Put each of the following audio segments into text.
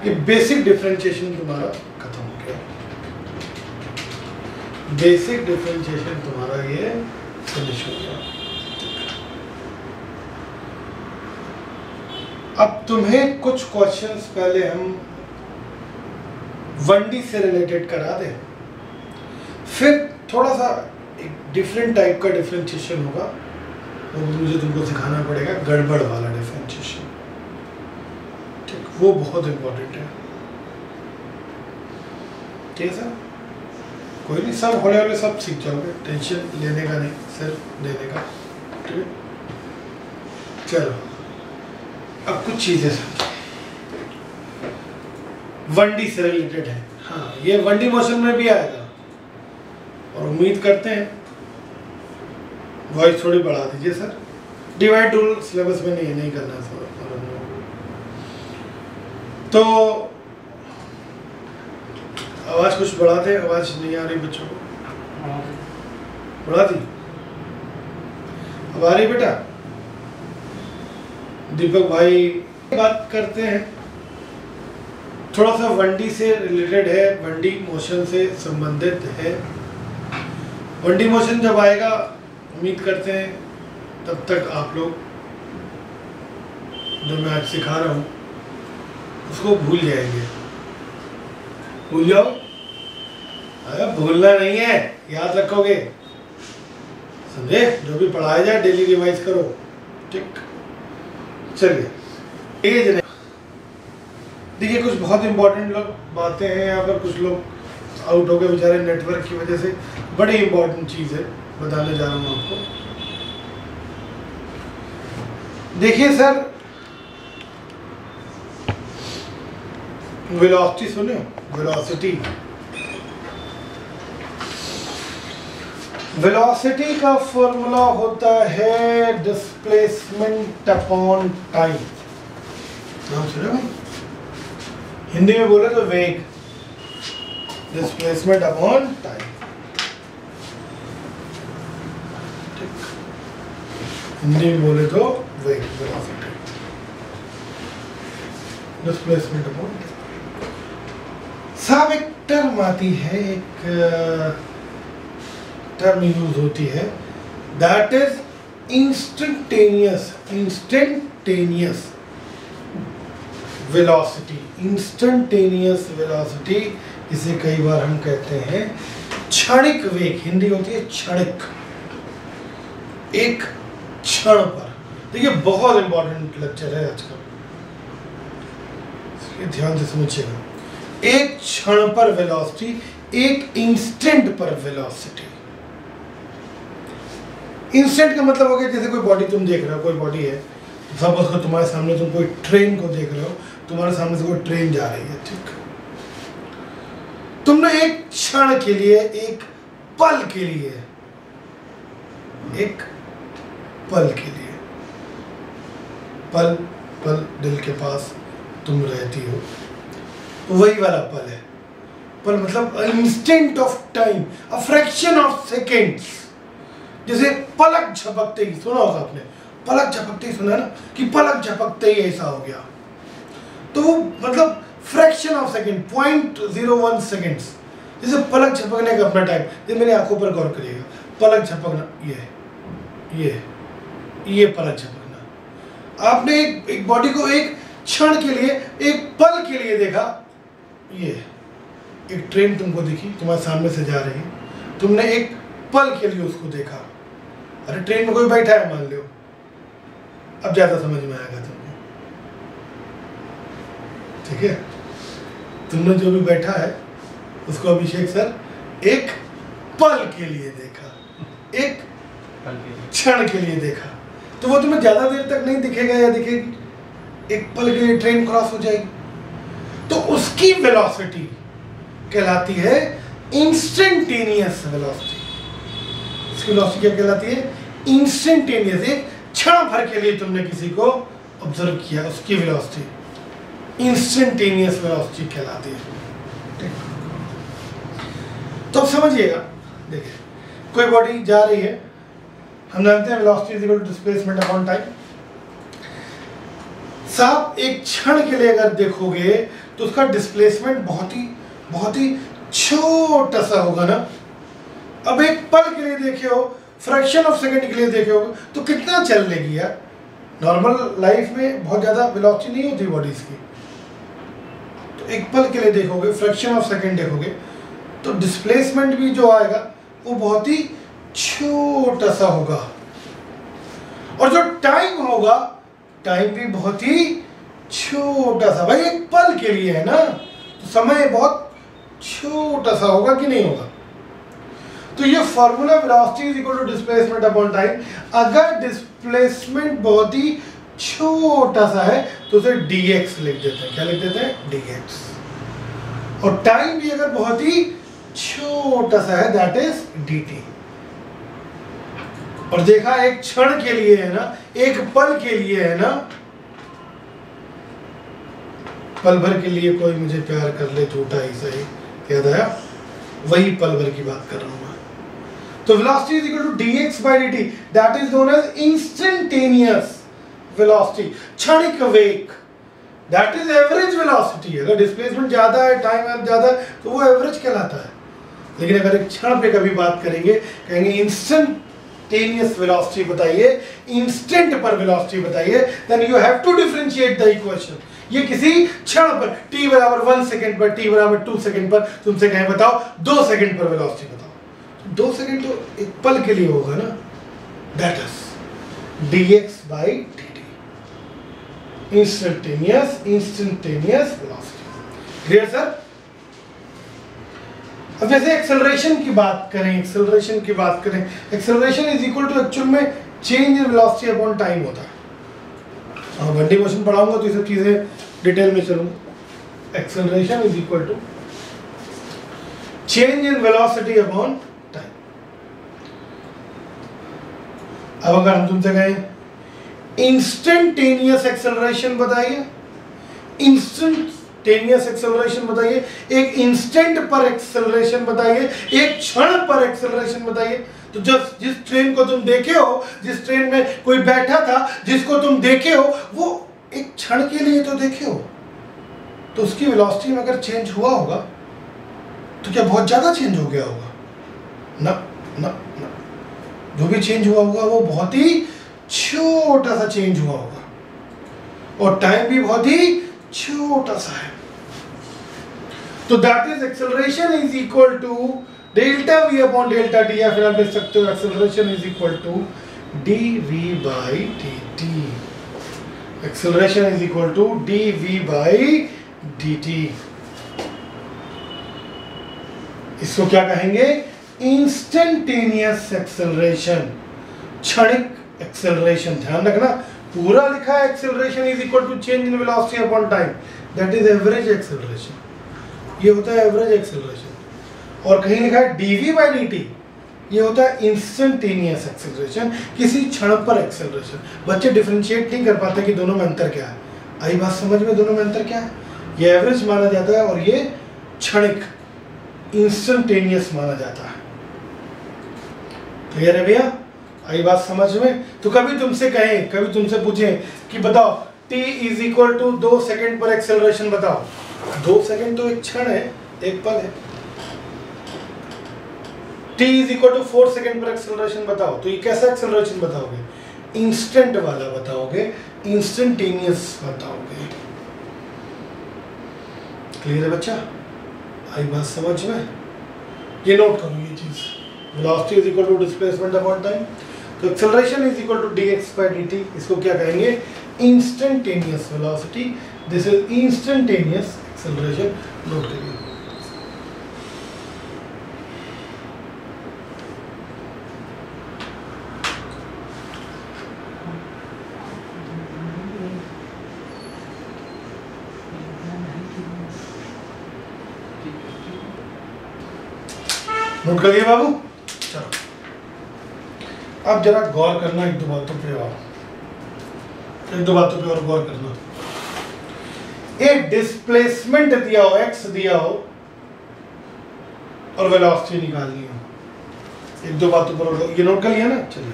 ये basic differentiation तुम्हारा खत्म हो गया, बेसिक डिफरेंशिएशन तुम्हारा ये फिनिश हो गया। अब तुम्हें कुछ क्वेश्चंस पहले हम 1D से रिलेटेड करा दें, फिर थोड़ा सा एक डिफरेंट टाइप का डिफरेंशिएशन होगा, वो मुझे तुमको सिखाना पड़ेगा, गड़बड़ वाला डिफरेंशिएशन। ठीक, वो बहुत इंपॉर्टेंट है। ठीक है सर, कोई नहीं, सब हौले हौले सब सीख जाओगे, टेंशन लेने का नहीं, सिर्फ देने का। ठीक है, चलो अब कुछ चीजें समझो, 1D से रिलेटेड है। हाँ, ये 1D मोशन में भी आएगा और उम्मीद करते हैं, वॉइस थोड़ी बढ़ा दीजिए सर, डिवाइड रूल सिलेबस में नहीं करना सर। तो आवाज कुछ बढ़ा दे, आवाज नहीं आ रही बच्चों को, बढ़ा दी, अब आ रही बेटा? दीपक भाई, बात करते हैं थोड़ा सा 1D से रिलेटेड है, 1D मोशन से संबंधित है। 1D मोशन जब आएगा, उम्मीद करते हैं तब तक आप लोग जो मैं आज सिखा रहा हूँ उसको भूल जाएंगे। भूल जाओ? अरे भूलना नहीं है, याद रखोगे, समझे? जो भी पढ़ाया जाए डेली रिवाइज करो। ठीक, चलिए एज नहीं, देखिए कुछ बहुत इंपॉर्टेंट लोग बातें हैं यहाँ पर, कुछ लोग आउट हो गए बेचारे नेटवर्क की वजह से, बड़ी इंपॉर्टेंट चीज़ है, बताने जा रहा हूँ आपको। देखिए सर, वेलोसिटी सुने, वेलोसिटी, वेलोसिटी का फॉर्मूला होता है डिस्प्लेसमेंट अपॉन टाइम। नाम सुने भाई? हिंदी में बोले तो वेग, डिस्प्लेसमेंट अपॉन टाइम। हिंदी में बोले तो वेग, वेलोसिटी, डिस्प्लेसमेंट अपॉन टाइम। साहब एक टर्म आती है, एक टर्म यूज होती है, that is instantaneous, instantaneous velocity, instantaneous velocity, इसे कई बार हम कहते हैं क्षणिक वेग, हिंदी होती है क्षणिक, एक क्षण पर। देखिए बहुत इंपॉर्टेंट लेक्चर है आज का, ध्यान से समझिएगा। एक क्षण पर वेलोसिटी, एक इंस्टेंट पर वेलोसिटी। इंस्टेंट का मतलब हो गया जैसे कोई बॉडी तुम देख रहे हो, कोई बॉडी है, सपोज को तुम्हारे सामने तुम कोई ट्रेन को देख रहे हो, तुम्हारे सामने से कोई ट्रेन जा रही है, ठीक, तुमने एक क्षण के लिए, एक पल के लिए, एक पल के लिए, पल पल दिल के पास तुम रहती हो, वही वाला पल है। पल मतलब instant of time, a fraction of seconds. जैसे पलक झपकते ही, सुना होगा आपने, पलक झपकते ही सुना ना, कि पलक झपकते ही ऐसा हो गया, तो वो मतलब फ्रैक्शन ऑफ सेकेंड, 0.01 सेकेंड्स। जैसे पलक झपकने का अपना टाइम, जैसे मेरी आंखों पर गौर करिएगा, पलक झपकना, ये पलक झपकना। आपने एक बॉडी को एक क्षण के लिए, एक पल के लिए देखा, ये एक ट्रेन तुमको दिखी, तुम्हारे सामने से जा रही, तुमने एक पल के लिए उसको देखा। अरे ट्रेन में कोई बैठा है मान लो, अब ज्यादा समझ में आएगा तुमको, ठीक है? तुमने जो भी बैठा है उसको अभिषेक सर एक पल के लिए देखा, एक क्षण के लिए देखा, तो वो तुम्हें ज्यादा देर तक नहीं दिखेगा या दिखेगी, एक पल के लिए ट्रेन क्रॉस हो जाएगी, तो उसकी वेलोसिटी कहलाती है इंस्टेंटेनियस वेलोसिटी। उसकी वेलोसिटी क्या कहलाती है? इंस्टेंटेनियस। एक क्षण भर के लिए तुमने किसी को ऑब्जर्व किया, उसकी वेलोसिटी इंस्टेंटेनियस वेलोसिटी कहलाती है, ठीक? तो अब समझिएगा, देखिए कोई बॉडी जा रही है, हम जानते हैं velocity is equal to displacement upon time. साहब एक क्षण के लिए अगर देखोगे तो उसका डिस्प्लेसमेंट बहुत ही छोटा सा होगा ना। अब एक पल के लिए देखे हो, फ्रैक्शन ऑफ सेकंड के लिए देखे हो तो कितना चल लेगी यार। नॉर्मल लाइफ में बहुत ज़्यादा वेलोसिटी नहीं होती बॉडीज की, तो एक पल के लिए देखोगे, फ्रैक्शन ऑफ सेकंड देखोगे तो डिस्प्लेसमेंट भी जो आएगा वो बहुत ही छोटा सा होगा, और जो टाइम होगा टाइम भी बहुत ही छोटा सा। भाई एक पल के लिए है ना, तो समय बहुत छोटा सा होगा कि नहीं होगा। तो ये formula velocity is equal to displacement upon time. अगर डिस्प्लेसमेंट बहुत ही छोटा सा है तो उसे dx लिख देते हैं। क्या लिख देते हैं? dx। और टाइम भी अगर बहुत ही छोटा सा है दैट इज dt। और देखा एक क्षण के लिए है ना, एक पल के लिए है ना, पल भर के लिए कोई मुझे प्यार कर ले झूठा ही सही, याद आया? वही पल भर की बात कर रहा हूं मैं। तो velocity is equal to dx by dt, that is known as instantaneous velocity, क्षणिक वेग। That is average velocity. अगर डिस्प्लेसमेंट ज्यादा है, टाइम ज्यादा है तो वो एवरेज कहलाता है। लेकिन अगर एक क्षण पे कभी बात करेंगे, कहेंगे इंस्टेंटेनियस वेलोसिटी बताइए, इंस्टेंट पर वेलोसिटी बताइए, then you have to differentiate the equation. ये किसी क्षण पर t बराबर 1 सेकंड पर, t बराबर 2 सेकंड पर तुमसे कहें बताओ 2 सेकंड पर वेलोसिटी बताओ, 2 सेकंड तो एक पल के लिए होगा ना। That is dx by dt, instantaneous velocity. Clear sir? अब जैसे एक्सेलरेशन की बात करें, acceleration is equal to actual में change in velocity upon time होता है। बंडी मोशन पढ़ाऊंगा तो ये सब चीजें डिटेल में चलूंगा। Acceleration is equal to change in velocity upon time. अब अगर हम तुमसे कहें इंस्टेंटेनियस एक्सेलरेशन बताइए, इंस्टेंटेनियस एक्सेलरेशन बताइए, एक इंस्टेंट पर एक्सेलरेशन बताइए, एक क्षण पर एक्सेलरेशन बताइए, तो जिस ट्रेन को तुम देखे हो, जिस ट्रेन में कोई बैठा था, जिसको तुम देखे हो, वो एक क्षण के लिए तो देखे हो, तो उसकी वेलोसिटी में अगर चेंज हुआ होगा तो क्या बहुत ज्यादा चेंज हो गया होगा? ना ना ना, जो भी चेंज हुआ होगा वो बहुत ही छोटा सा चेंज हुआ होगा, और टाइम भी बहुत ही छोटा सा है। तो that is acceleration is equal to delta v upon delta T, या फिर आप लिख सकते हो acceleration is equal to dv by dt। Acceleration is equal to dv by dt। इसको क्या कहेंगे? इंस्टेंटेनियस एक्सेलरेशन, क्षणिक एक्सेलरेशन। ध्यान रखना, पूरा लिखा है acceleration is equal to change in velocity upon time, that is average acceleration. ये होता है एवरेज एक्सेलरेशन। और कहीं लिखा है dv by dt, ये होता है इंस्टेंटेनियस एक्सेलरेशन, किसी क्षण पर एक्सेलरेशन। बच्चे डिफरेंशिएट नहीं कर पाते कि दोनों में अंतर क्या है। आई बात समझ में? दोनों में अंतर क्या है? ये एवरेज माना जाता है और ये क्षणिक इंस्टेंटेनियस माना जाता है। क्लियर है भैया? आई बात समझ में? तो कभी तुमसे कहें, कभी तुमसे पूछें कि बताओ t is equal to 2 second पर एक्सेलरेशन बताओ, 2 सेकंड तो एक क्षण है, एक पल है। t is equal to 4 second पर एक्सेलरेशन बताओ, तो ये कैसा एक्सेलरेशन बताओगे? इंस्टेंट वाला बताओगे, इंस्टेंटेनियस बताओगे। क्लियर है बच्चा? आई बात समझ में? ये नोट करो ये चीज, velocity is equal to displacement upon time. तो acceleration is equal to dx by dt, इसको क्या कहेंगे? Instantaneous velocity. This is instantaneous acceleration. Note करिए। नोट करिए बाबू। चलो अब जरा गौर करना एक दो बातों पे, और एक दो बातों पे और गौर करना। एक डिस्प्लेसमेंट दिया हो, x दिया हो, और वेलोसिटी निकालनी हो। एक दो बातों पर ये नोट कर लिया ना। चलिए,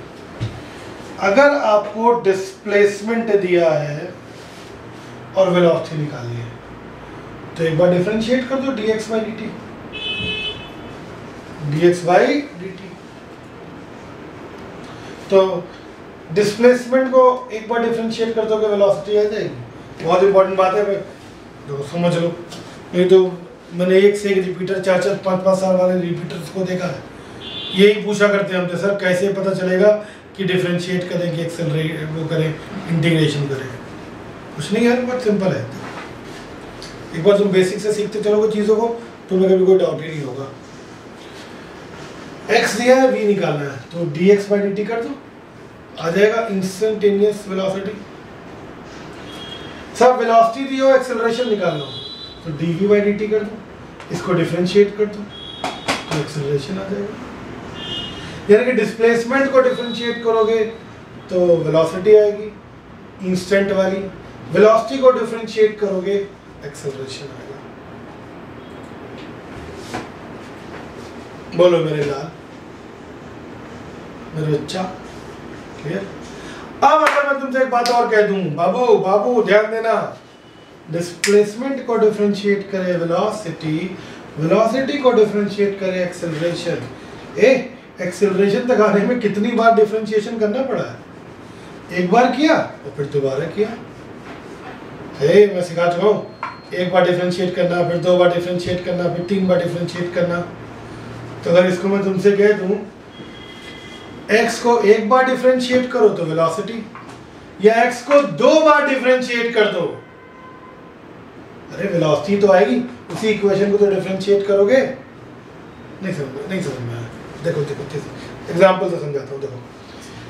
अगर आपको डिस्प्लेसमेंट दिया है और वेलोसिटी निकालनी है, तो एक बार डिफरेंशिएट कर दो dx by dt, dx by dt। तो डिस्प्लेसमेंट को एक बार डिफरेंशिएट कर दोगे वेलोसिटी आ जाएगी। बहुत इंपॉर्टेंट बात है भाई, देखो समझ लो। नहीं तो मैंने एक से एक रिपीटर 4-4, 5-5 साल वाले रिपीटर्स को देखा है, यही पूछा करते हैं हमसे, सर कैसे पता चलेगा कि डिफरेंशिएट करें कि एक्सेलरेट वो करें, इंटीग्रेशन करें। कुछ नहीं यार, बहुत सिंपल है। एक बार तुम बेसिक से सीखते चलोगे चीज़ों को, तुम्हें कभी कोई डाउट ही नहीं होगा। x दिया है, v निकालना है, तो dx बाई dt कर दो, आ जाएगा इंस्टेंटेनियस वेलोसिटी। सब वेलोसिटी दी हो, एक्सेलरेशन निकालना हो, तो dv बाई dt कर दो, इसको डिफरेंशिएट कर दो, तो एक्सेलरेशन आ जाएगा। यानी कि डिस्प्लेसमेंट को डिफरेंशिएट करोगे तो वेलोसिटी आएगी इंस्टेंट वाली, वेलोसिटी को डिफरेंशिएट करोगे एक्सेलरेशन आएगा। बोलो मेरे लाल, मेरे बच्चा, क्लियर? अब अगर मैं तुमसे एक बात और कह दूं, बाबू बाबू ध्यान देना, डिस्प्लेसमेंट को डिफरेंशिएट करे वेलोसिटी, वेलोसिटी को डिफरेंशिएट करे एक्सेलरेशन। एक्सेलरेशन तक आने में कितनी बार डिफरेंशिएशन करना पड़ा है? एक बार किया और फिर दोबारा किया। मैं सिखा चुका हूँ, एक बार डिफरेंशिएट करना, फिर 2 बार डिफरेंशिएट करना, फिर 3 बार डिफरेंशिएट करना। तो अगर इसको मैं तुमसे कह दूं x को एक बार डिफरेंशिएट करो तो वेलोसिटी, या x को 2 बार डिफरेंशिएट कर दो, अरे वेलोसिटी तो आएगी। उसी इक्वेशन को तो डिफरेंशिएट करोगे। नहीं समझ में आया। देखो एग्जांपल से समझाता हूँ। देखो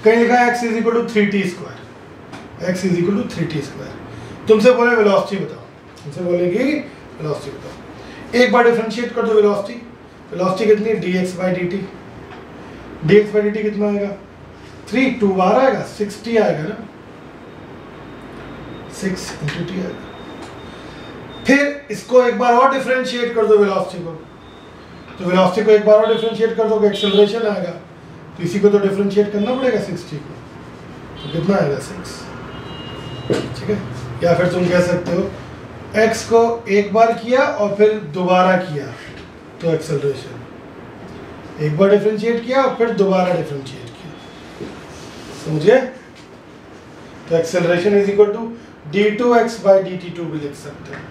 कहीं लिखा है x is equal to 3t square, x is equal to 3t square. तुमसे बोले वेलोसिटी बताओ, तुमसे बोलेगी वेलोसिटी बताओ। एक बार डिफरेंशिएट कर दो वेलोसिटी, वेलोसिटी कितनी है? dx by dt। dx by dt कितना आएगा? 3, 2 बार आएगा, 6t आएगा ना, 6 × t आएगा। फिर इसको एक बार और डिफरेंशिएट कर दो वेलोसिटी को, तो वेलोसिटी को एक बार और डिफरेंशिएट कर दो तो एक्सेलरेशन आएगा, तो इसी को तो डिफरेंशिएट करना पड़ेगा 6t को, तो कितना आएगा? 6। ठीक है। या फिर तुम कह सकते हो x को एक बार किया और फिर दोबारा किया तो एक्सेलरेशन, एक बार डिफरेंशिएट किया और फिर दोबारा डिफरेंशिएट किया, समझे? तो acceleration is equal to d2x by dt2 भी लिख सकते हैं।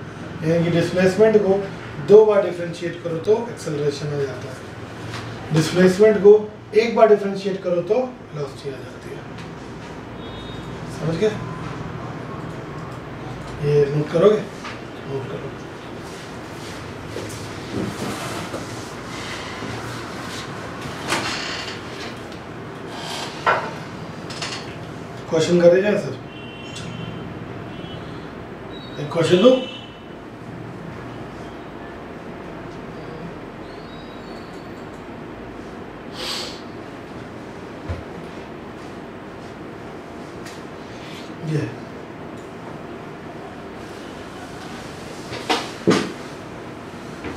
यानी कि डिस्प्लेसमेंट को 2 बार डिफरेंशिएट करो तो एक्सेलरेशन आ जाता है, डिस्प्लेसमेंट को एक बार डिफरेंशिएट करो तो वेलोसिटी आ जाती है। समझ गए? ये नोट करोगे? नोट करो। क्वेश्चन करे जाए सर? एक क्वेश्चन दो। ये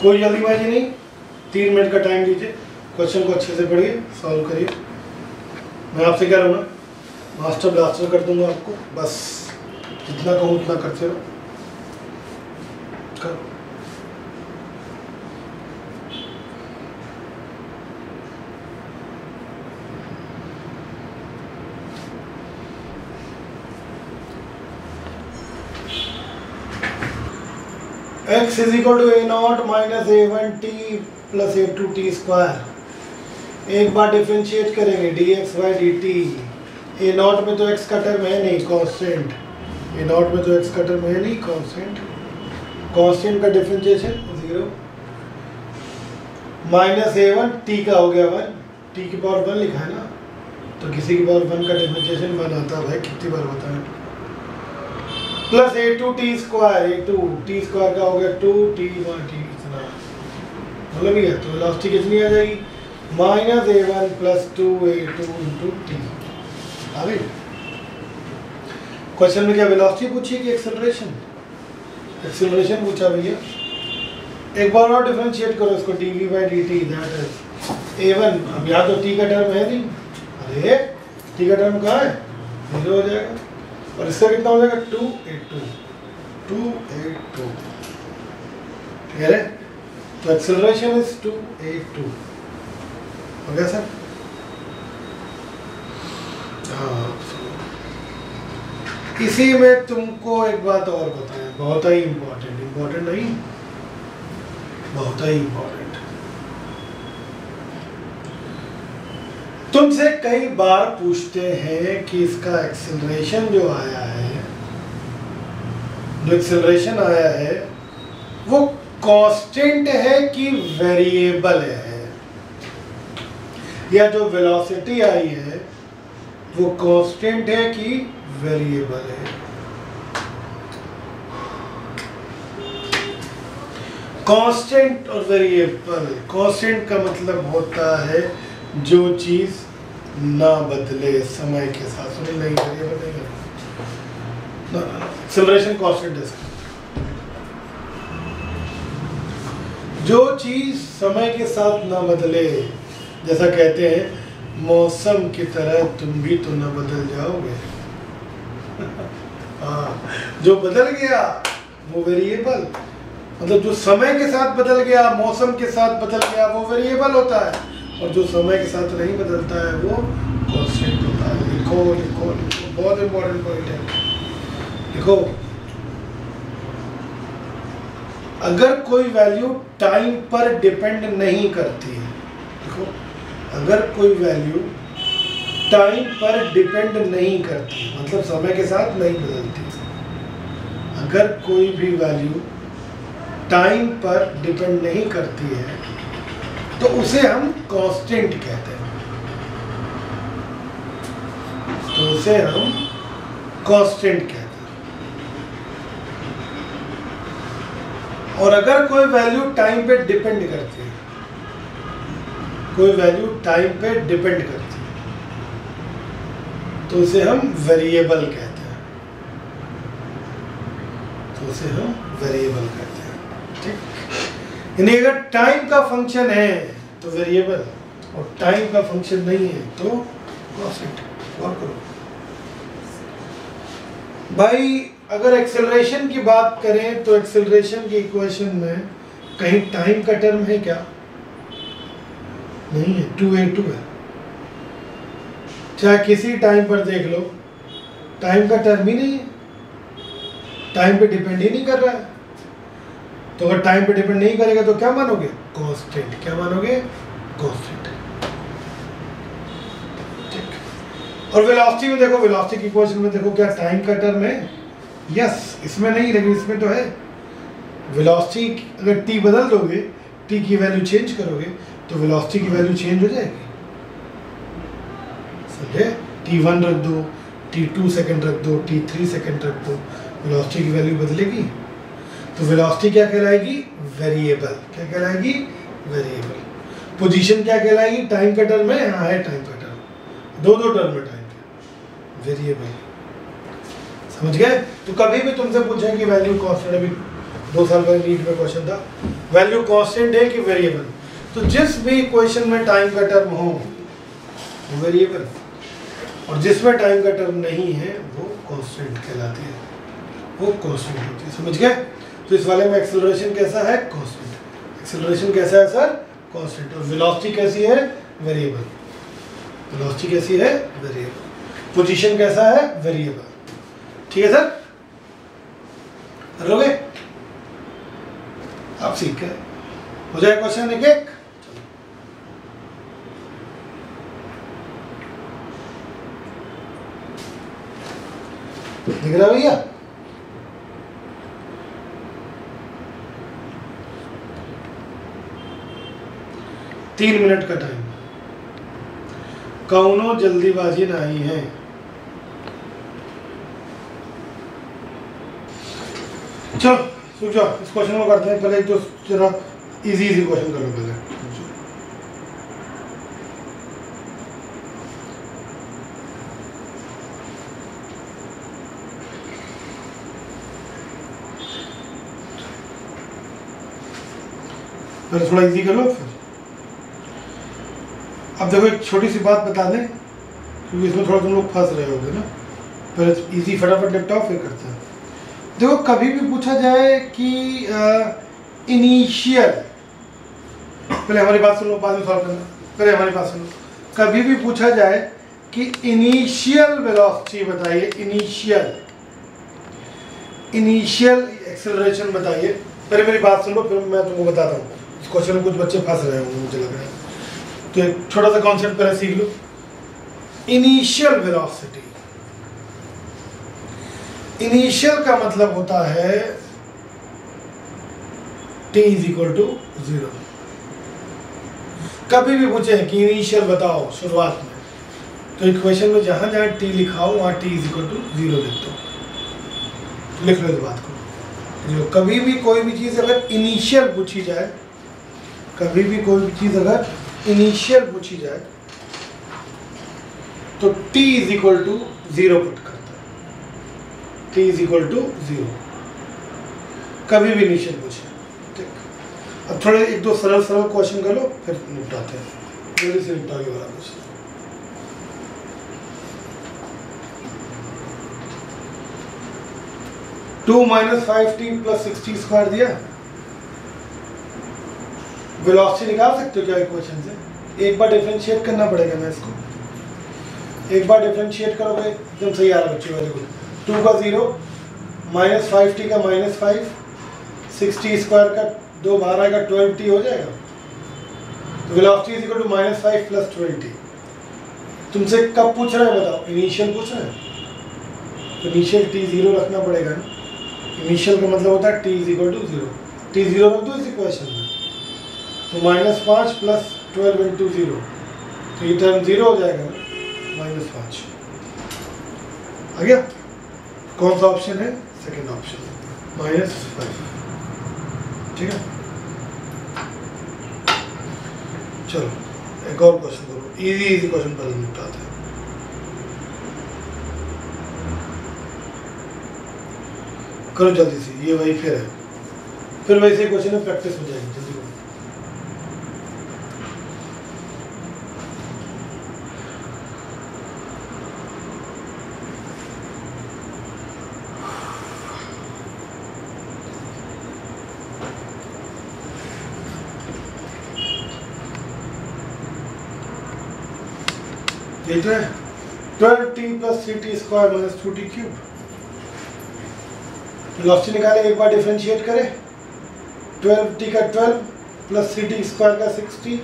कोई जल्दीबाजी नहीं, 3 मिनट का टाइम दीजिए, क्वेश्चन को अच्छे से पढ़िए, सॉल्व करिए। मैं आपसे कह रहा हूँ ना, मास्टर ब्लास्टर कर दूंगा आपको, बस जितना कहूँ उतना करते रहो। करो। x is equal to a0 minus a1t plus a2t square. एक बार डिफरेंशिएट करेंगे dx बाई dt। a0 में तो x का टर्म है नहीं, कांस्टेंट। a0 में तो x का टर्म है नहीं, कांस्टेंट। कांस्टेंट का डिफरेंशिएशन 0 माइनस a1 t का हो गया 1, t की पावर 1 लिखा है ना, तो किसी की पावर 1 का डिफरेंशिएशन 1 आता है भाई, कितनी बार होता है। Plus a2t square, a2t square का हो गया 2t बाई t, इतना मतलब ये है। तो वेलोसिटी कितनी आ जाएगी? Minus a1 plus 2a2 into t। आ गई? क्वेश्चन में क्या वेलोसिटी पूछी कि एक्सेलरेशन? एक्सेलरेशन पूछा भैया। एक बार और डिफरेंशिएट करो इसको, dv by dt, that is a1। अब यहाँ तो t का टर्म है नहीं, अरे t का टर्म कहाँ है? 0 हो जाएगा, और इसका कितना हो जाएगा? 2a2। 282, ठीक है। तो एक्सेलरेशन इज 282, हो गया सर? हाँ, इसी में तुमको एक बात और बताएं, बहुत ही इम्पोर्टेंट नहीं, बहुत ही इम्पोर्टेंट। तुमसे कई बार पूछते हैं कि इसका एक्सेलरेशन जो आया है, जो एक्सेलरेशन आया है वो कांस्टेंट है कि वेरिएबल है, या जो वेलोसिटी आई है वो कांस्टेंट है कि वेरिएबल है। कांस्टेंट और वेरिएबल, कांस्टेंट का मतलब होता है जो चीज ना बदले समय के साथ। सुनिए, नहीं वेरिएबल नहीं है, एक्सेलरेशन कांस्टेंट है। जो चीज समय के साथ ना बदले, जैसा कहते हैं मौसम की तरह तुम भी तो ना बदल जाओगे। हाँ, जो बदल गया वो वेरिएबल, मतलब जो समय के साथ बदल गया, मौसम के साथ बदल गया, वो वेरिएबल होता है, और जो समय के साथ नहीं बदलता है वो कांस्टेंट होता है। लिखो लिखो लिखो, बहुत इंपॉर्टेंट पॉइंट है। लिखो, अगर कोई वैल्यू टाइम पर डिपेंड नहीं करती है, देखो अगर कोई वैल्यू टाइम पर डिपेंड नहीं करती, मतलब समय के साथ नहीं बदलती, अगर कोई भी वैल्यू टाइम पर डिपेंड नहीं करती है तो उसे हम कांस्टेंट कहते हैं, तो उसे हम कांस्टेंट कहते हैं। और अगर कोई वैल्यू टाइम पे डिपेंड करती है, कोई वैल्यू टाइम पे डिपेंड करती है, तो उसे हम वेरिएबल कहते हैं, तो उसे हम वेरिएबल कहते हैं, ठीक। यानी अगर टाइम का फंक्शन है तो वेरिएबल, और टाइम का फंक्शन नहीं है तो कांस्टेंट। और करो भाई, अगर एक्सेलरेशन की बात करें तो एक्सेलरेशन की इक्वेशन में कहीं टाइम का टर्म है क्या? नहीं है, 2a2 है। चाहे किसी टाइम पर देख लो, टाइम का टर्म ही नहीं है, टाइम पे डिपेंड ही नहीं कर रहा है। तो अगर टाइम पे डिपेंड नहीं करेगा तो क्या मानोगे? कांस्टेंट। क्या मानोगे? कांस्टेंट। ठीक। और वेलोसिटी में देखो, वेलोसिटी की इक्वेशन में देखो, क्या टाइम का टर्म है? यस, इसमें नहीं, लेकिन इसमें तो है। वेलोसिटी अगर t बदल दोगे, t की वैल्यू चेंज करोगे तो वेलोसिटी की वैल्यू चेंज हो जाएगी। समझे? t1 रख दो, t2 सेकंड रख दो, t3 सेकंड रख दो, वेलोसिटी की वैल्यू बदलेगी। तो वेलोसिटी क्या कहलाएगी? वेरिएबल। क्या कहलाएगी? वेरिएबल। पोजीशन क्या कहलाएगी? टाइम का टर्म है, हाँ है टाइम का टर्म, दो टर्म है टाइम के, वेरिएबल। समझ गए? तो कभी भी तुमसे पूछें कि वैल्यू कांस्टेंट, अभी 2 साल पहले नीट में क्वेश्चन था, वैल्यू कांस्टेंट है कि वेरिएबल, तो जिस भी इक्वेशन में टाइम का टर्म हो वो वेरिएबल, और जिसमें टाइम का टर्म नहीं है वो कांस्टेंट कहलाती है, वो कांस्टेंट होती है। समझ गए? तो इस वाले में एक्सेलरेशन कैसा है? कांस्टेंट। एक्सेलरेशन कैसा है सर? कांस्टेंट। और वेलोसिटी कैसी है? वेरिएबल। वेलोसिटी कैसी है? वेरिएबल। पोजीशन कैसा है? वेरिएबल। ठीक है सर? कर लोगे? आप सीख गए। हो जाए क्वेश्चन एक एक। दिख रहा है भैया? तीन मिनट का टाइम, कौनो जल्दीबाजी नहीं है। चलो सुन जाओ, इस क्वेश्चन को करते हैं। पहले एक तो जरा इजी क्वेश्चन कर लो पहले। पहले थोड़ा इजी कर लो, फिर अब देखो एक छोटी सी बात बता दें, क्योंकि इसमें थोड़ा तुम लोग फंस रहे होगे ना। पहले इजी फटाफट निपटाओ, फिर करते हैं। देखो कभी भी पूछा जाए कि इनिशियल, पहले हमारी बात सुनो, बाद में सॉल्व करना, पहले हमारी बात सुनो। कभी भी पूछा जाए कि इनिशियल वेलोसिटी बताइए, इनिशियल एक्सेलरेशन बताइए। पहले मेरी बात सुनो, फिर मैं तुमको बताता हूँ। इस क्वेश्चन में कुछ बच्चे फंस रहे होंगे मुझे लग रहा है, तो एक छोटा सा कॉन्सेप्ट पहले सीख लो। इनिशियल वेलोसिटी, इनिशियल का मतलब होता है t इज इक्वल टू 0। कभी भी पूछे कि इनिशियल बताओ शुरुआत में, तो इक्वेशन में जहां जहां t लिखा हो वहां t इज इक्वल टू 0 लिख दो, लिख लो इस बात को। जो कभी भी कोई भी चीज़ अगर इनिशियल पूछी जाए, कभी भी कोई भी चीज़ अगर इनिशियल पूछी जाए तो t is equal to 0 put करता है, t इज इक्वल टू 0 कभी भी इनिशियल पूछे। ठीक, अब थोड़े एक दो सरल क्वेश्चन कर लो, फिर निपटाते हैं, जल्दी से निपटाओगे वाला question. Two minus 5t plus 6t square दिया, वेलोसिटी निकाल सकते हो क्या इक्वेशन से? एक बार डिफरेंशिएट करना पड़ेगा ना इसको, एक बार डिफरेंशिएट करोगे एकदम सही आ रहा है बच्चों। Very good. 2 का 0, माइनस 5t का माइनस 5, 6t स्क्वायर का 2 बाहर आएगा, 12t हो जाएगा। तो velocity is equal to minus 5 plus 12t। तुमसे कब पूछ रहे हैं बताओ? इनिशियल पूछ रहे हैं, तो इनिशियल t 0 रखना पड़ेगा ना। इनिशियल का मतलब होता है t is equal to 0, t 0 रख दो इस इक्वेशन में, तो माइनस 5 प्लस 12 इंटू 0, तो ये टर्म 0 हो जाएगा ना, माइनस 5 आ गया। कौन सा ऑप्शन है? Second option, minus 5। ठीक है, चलो एक और क्वेश्चन करो, इजी क्वेश्चन पहले निपटाते हैं। करो जल्दी से, ये वही फिर है, फिर वैसे क्वेश्चन में प्रैक्टिस हो जाएगी। जल्दी करो। देख रहे हैं, 12t plus 3t square minus 2t cube. Velocity निकाले, एक बार डिफरेंशिएट करें, 12t का 12 प्लस 3t स्क्वायर का 6t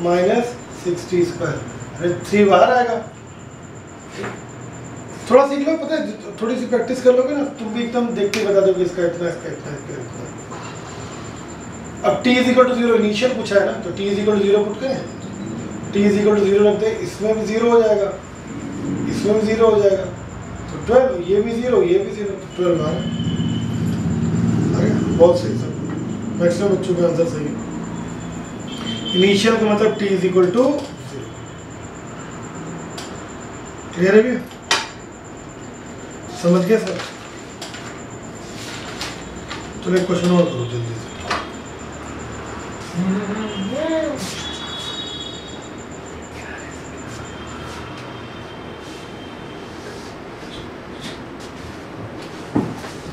माइनस 6t स्क्वायर, अरे 3 बाहर आएगा। थोड़ा सीख लो, पता है थोड़ी सी प्रैक्टिस कर लोगे ना, तुम भी एकदम देख के बता दोगे इसका इतना, इसका इतना, इसका इतना। अब t is equal to 0 initial पूछा है ना, तो t is equal to 0 put करें, t इज इक्वल टू 0 रखते, इसमें भी 0 हो जाएगा, इसमें भी 0 हो जाएगा, तो 12, ये भी 0, ये भी 0, तो 12 आ गया। बहुत सही, सब मैक्सिमम बच्चों का आंसर सही है। इनिशियल का मतलब t is equal to 0। Clear है भैया? समझ गया सर? चलो एक क्वेश्चन और करो जल्दी से।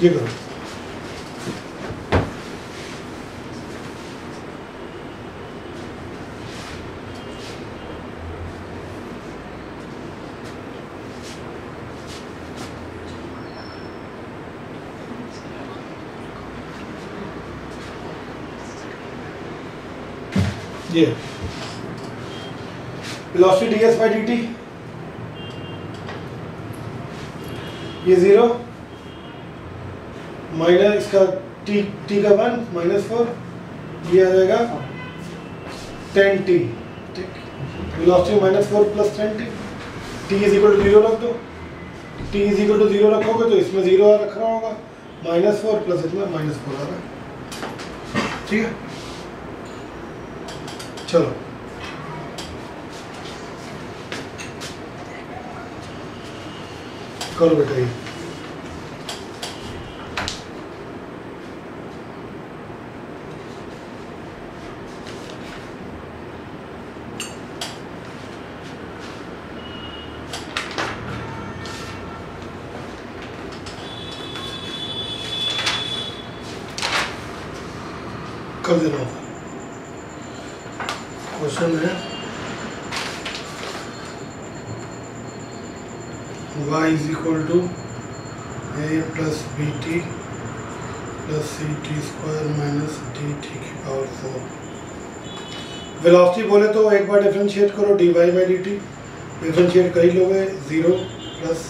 ये करो, ये वेलोसिटी ds by dt, ये 0 माइनस इसका t का 1 माइनस 4, ये आ जाएगा 10t। ठीक, velocity minus 4 plus 10t, t is equal to 0 रख दो, t इज इक्वल टू 0 रखोगे तो इसमें 0 रखना होगा, माइनस 4 प्लस इसमें माइनस 4 आ रहा है। ठीक है, चलो करो बेटा ये। कर दे रहा हूँ। क्वेश्चन है y is equal to a plus B T plus C T square minus D T की पावर 4। वेलोसिटी बोले तो एक बार डिफरेंशिएट करो dy by D T, differentiate कर ही लोगे 0 plus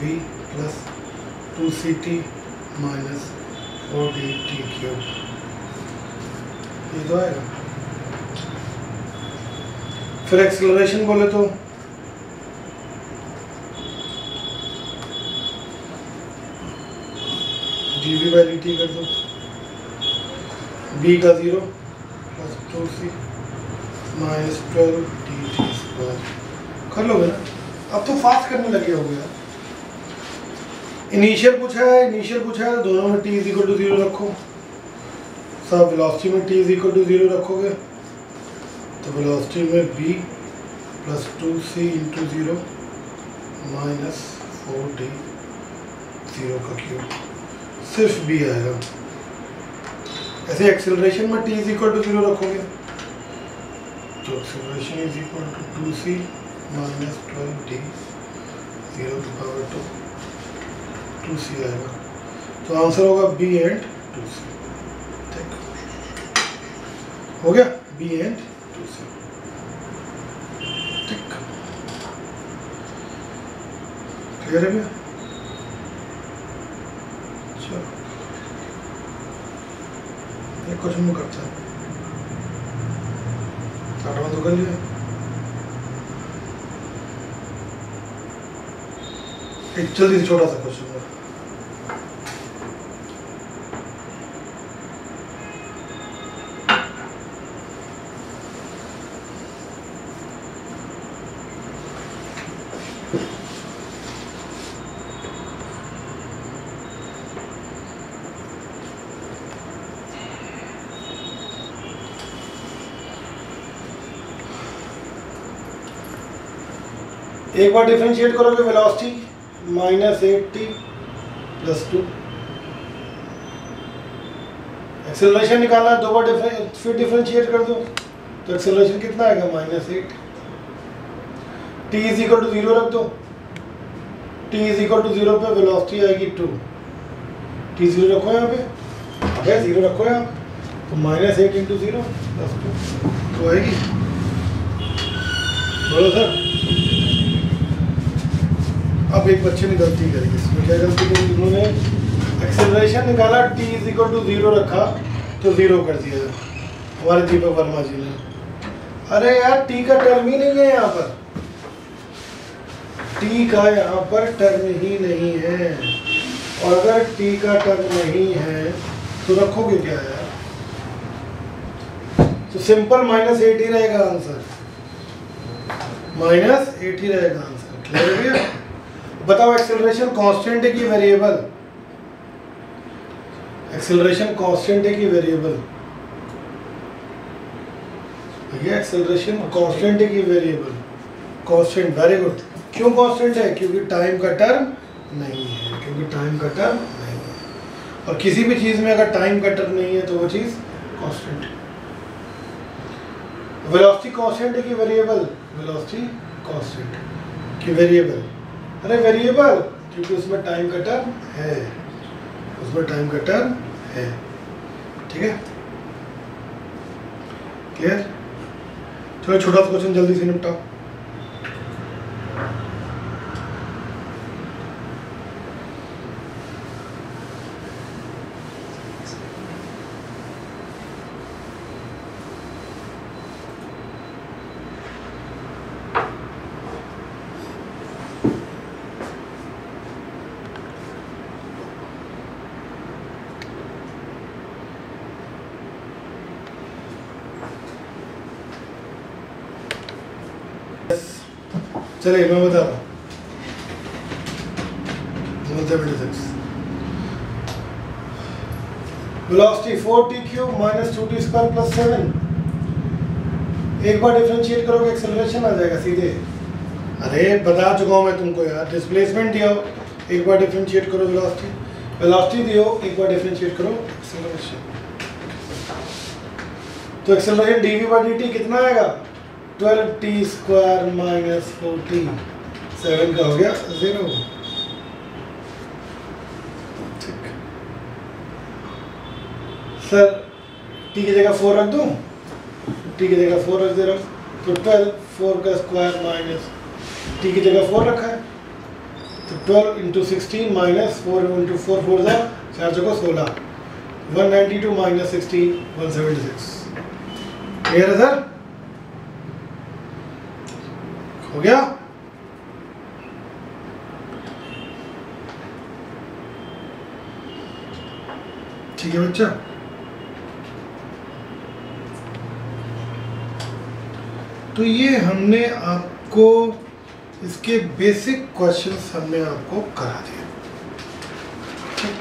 B plus 2ct minus 4dt cube, ये तो आएगा। फिर एक्सेलरेशन बोले तो dv बाई dt कर दो, b का 0 plus 2c minus 12 dt square कर लोगे ना। अब तो फास्ट करने लगे हो गया। इनिशियल पूछा है तो दोनों में t इज इक्वल टू 0 रखो, सब वेलोसिटी में t इज इक्वल टू 0 रखोगे तो वेलोसिटी में b plus 2c into 0 minus 4d 0 का क्यूब, सिर्फ b आएगा। ऐसे एक्सेलरेशन में t इज इक्वल टू 0 रखोगे तो acceleration is equal to 2c minus 12d 0 की पावर 2c आएगा। तो आंसर होगा b एंड 2c। ठीक हो गया, b एंड 2c। ठीक, क्लियर है भैया? चलो एक क्वेश्चन में करता है, आठवां तो कर लिया। एक जल्दी से छोटा सा क्वेश्चन है। एक बार डिफरेंशिएट करोगे velocity minus 8t plus 2, acceleration निकालना है, दो बार फिर डिफरेंशिएट कर दो तो एक्सेलरेशन कितना आएगा minus 8। t is equal to 0 रख दो, t इज इक्वल टू 0 पे वेलोसिटी आएगी 2, t 0 रखो यहाँ पे, अबे 0 रखो यहाँ पे, तो माइनस 8 इंटू 0 प्लस 2 तो आएगी। बोलो सर। अब एक बच्चे ने गलती करी, इसमें क्या गलती करी, उन्होंने एक्सेलरेशन निकाला t इज इक्वल टू 0 रखा तो 0 कर दिया हमारे दीपक वर्मा जी ने। अरे यार t का टर्म ही नहीं है यहाँ पर, t का यहाँ पर टर्म ही नहीं है, और अगर t का टर्म नहीं है तो रखोगे क्या यार? तो सिंपल माइनस 8 ही रहेगा आंसर, माइनस 8 ही रहेगा आंसर। क्लियर है भैया? बताओ एक्सेलरेशन कांस्टेंट है कि वेरिएबल? एक्सेलरेशन कांस्टेंट है कि वेरिएबल? भैया एक्सेलरेशन कांस्टेंट है कि वेरिएबल? Constant, very good. क्यों कांस्टेंट है? क्योंकि टाइम का टर्म नहीं है, क्योंकि टाइम का टर्म नहीं है। और किसी भी चीज में अगर टाइम का टर्म नहीं है तो वो चीज कांस्टेंट है। वेलोसिटी कांस्टेंट है कि वेरिएबल? वेलोसिटी कांस्टेंट कि वेरिएबल? अरे वेरिएबल, क्योंकि उसमें टाइम का टर्म है, उसमें टाइम का टर्म है। ठीक है, क्लियर? चलो छोटा सा क्वेश्चन जल्दी से निपटाओ। चलिए मैं बता रहा हूँ, velocity 4t cube minus 2t square plus 7। एक बार डिफरेंशिएट करोगे एक्सेलरेशन आ जाएगा सीधे। अरे बता चुका हूँ मैं तुमको यार, डिस्प्लेसमेंट दिया हो, एक बार डिफरेंशिएट करो वेलोसिटी, वेलोसिटी दियो, एक बार डिफरेंशिएट करो एक्सेलरेशन। तो एक्सेलरेशन dv/dt कितना आएगा 12t² माइनस 4t, 7 का हो गया 0। ठीक सर t की जगह 4 रख दूं, t की जगह 4 रख दे रहा हूँ, तो 12 4 का स्क्वायर माइनस t की जगह 4 रखा है, तो 12 इंटू 16 माइनस 4 इंटू 4 4 जा 4 जगह 16, 192 माइनस 16 176। क्लियर है सर? हो गया? ठीक है बच्चा। तो ये हमने आपको इसके बेसिक क्वेश्चंस हमने आपको करा दिए। ठीक।